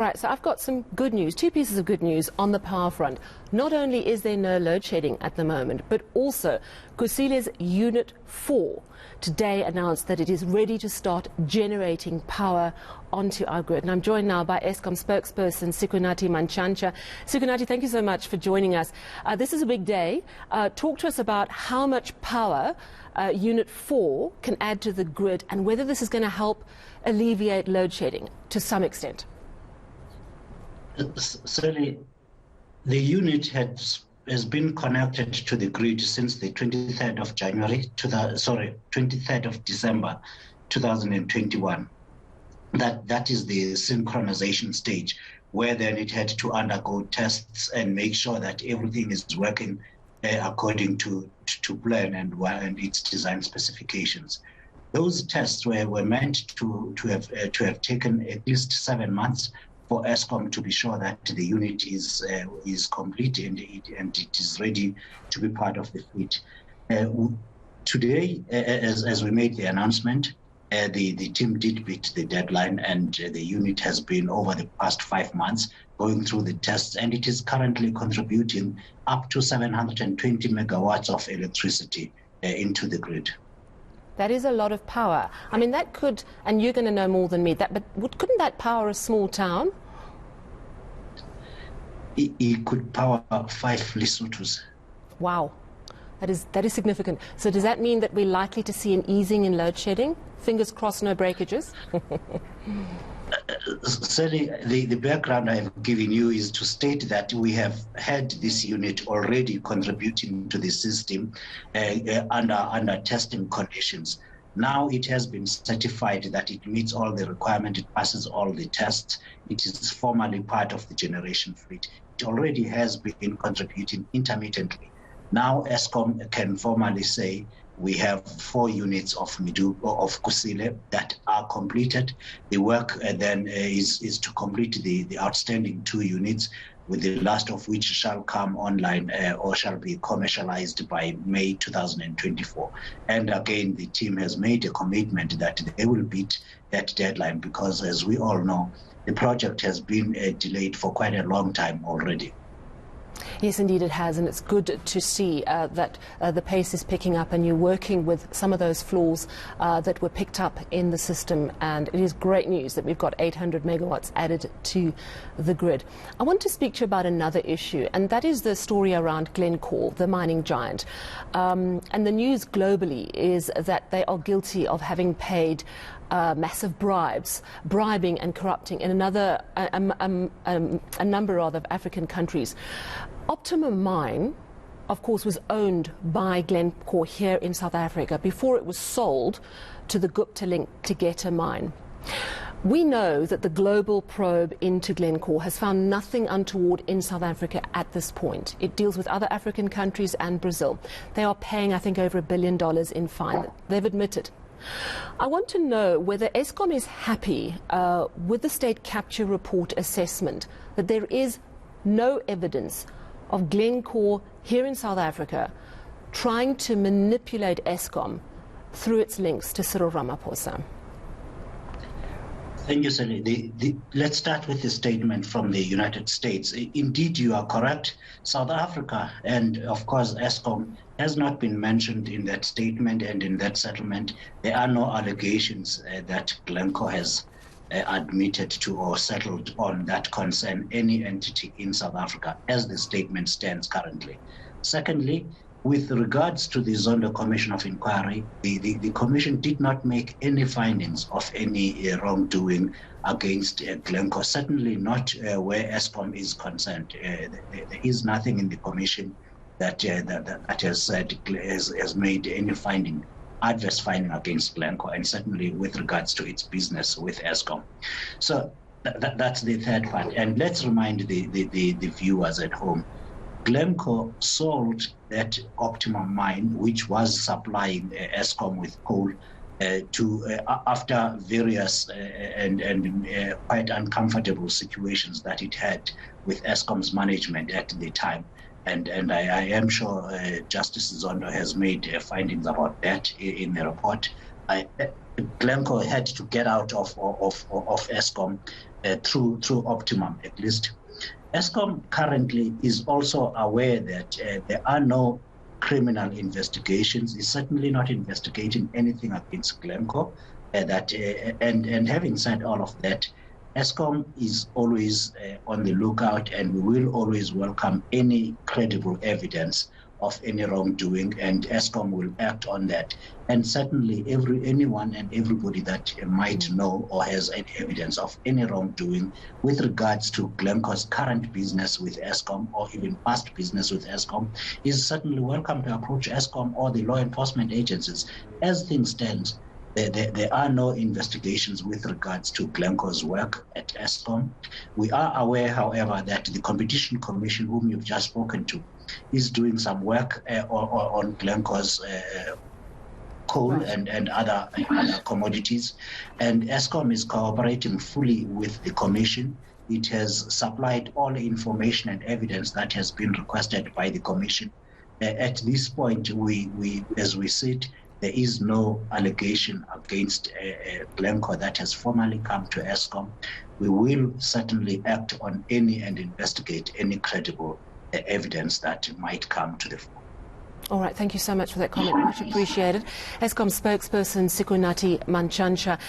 Right, so I've got some good news, two pieces of good news on the power front. Not only is there no load shedding at the moment, but also Kusile's Unit 4 today announced that it is ready to start generating power onto our grid. And I'm joined now by Eskom spokesperson Sikonathi Mantshantsha. Sikonathi, thank you so much for joining us. This is a big day. Talk to us about how much power Unit 4 can add to the grid and whether this is going to help alleviate load shedding to some extent. Certainly, the unit has been connected to the grid since the 23rd of January to the 23rd of December 2021. That is the synchronization stage, where then it had to undergo tests and make sure that everything is working according to plan and its design specifications. Those tests were meant to have taken at least 7 months for Eskom to be sure that the unit is complete and it is ready to be part of the fleet. Today, as we made the announcement, the team did beat the deadline, and the unit has been, over the past 5 months, going through the tests, and it is currently contributing up to 720 megawatts of electricity into the grid. That is a lot of power. I mean, that could, and you're going to know more than me, but couldn't that power a small town? It could power 5 Lesotho's. Wow, that is significant. So does that mean that we're likely to see an easing in load shedding? Fingers crossed, no breakages. Certainly, the background I've given you is to state that we have had this unit already contributing to the system under testing conditions. Now it has been certified that it meets all the requirements, it passes all the tests, it is formally part of the generation fleet. It already has been contributing intermittently. Now Eskom can formally say we have 4 units of Kusile that are completed. The work then is to complete the outstanding 2 units, with the last of which shall come online or shall be commercialized by May 2024. And again, the team has made a commitment that they will beat that deadline, because as we all know, the project has been delayed for quite a long time already. Yes, indeed it has, and it's good to see that the pace is picking up and you're working with some of those flaws that were picked up in the system, and it is great news that we've got 800 megawatts added to the grid. I want to speak to you about another issue, and that is the story around Glencore, the mining giant. And the news globally is that they are guilty of having paid massive bribes, bribing and corrupting in a number of African countries. Optimum Mine, of course, was owned by Glencore here in South Africa before it was sold to the Gupta-linked Tegeta mine. We know that the global probe into Glencore has found nothing untoward in South Africa at this point. It deals with other African countries and Brazil. They are paying, I think, over $1 billion in fine. They've admitted. I want to know whether Eskom is happy with the state capture report assessment that there is no evidence of Glencore here in South Africa trying to manipulate Eskom through its links to Cyril Ramaphosa. Thank you, Sally. Let's start with the statement from the United States. Indeed, you are correct. South Africa and, of course, Eskom has not been mentioned in that statement and in that settlement. There are no allegations that Glencore has admitted to or settled on that concern any entity in South Africa as the statement stands currently. Secondly, with regards to the Zondo Commission of Inquiry, the Commission did not make any findings of any wrongdoing against Glencore, certainly not where Eskom is concerned. There is nothing in the Commission that has made any adverse finding against Glencore, and certainly with regards to its business with Eskom. So that's the third part. And let's remind the viewers at home, Glencore sold that Optimum Mine, which was supplying Eskom with coal, after various and quite uncomfortable situations that it had with Eskom's management at the time. And I am sure Justice Zondo has made findings about that in the report. Glencore had to get out of Eskom through optimum at least. Eskom currently is also aware that there are no criminal investigations. It's certainly not investigating anything against Glencore. And having said all of that, Eskom is always on the lookout, and we will always welcome any credible evidence of any wrongdoing, and Eskom will act on that. And certainly anyone and everybody that might know or has any evidence of any wrongdoing with regards to Glencore's current business with Eskom or even past business with Eskom is certainly welcome to approach Eskom or the law enforcement agencies. As things stand, there are no investigations with regards to Glencore's work at Eskom. We are aware, however, that the Competition Commission, whom you've just spoken to, is doing some work on Glencore's coal and other commodities. And Eskom is cooperating fully with the Commission. It has supplied all the information and evidence that has been requested by the Commission. At this point, as we sit, there is no allegation against Glencore that has formally come to Eskom. We will certainly act on any and investigate any credible evidence that might come to the fore. All right, thank you so much for that comment. Much appreciated. Eskom spokesperson Sikonathi Mantshantsha.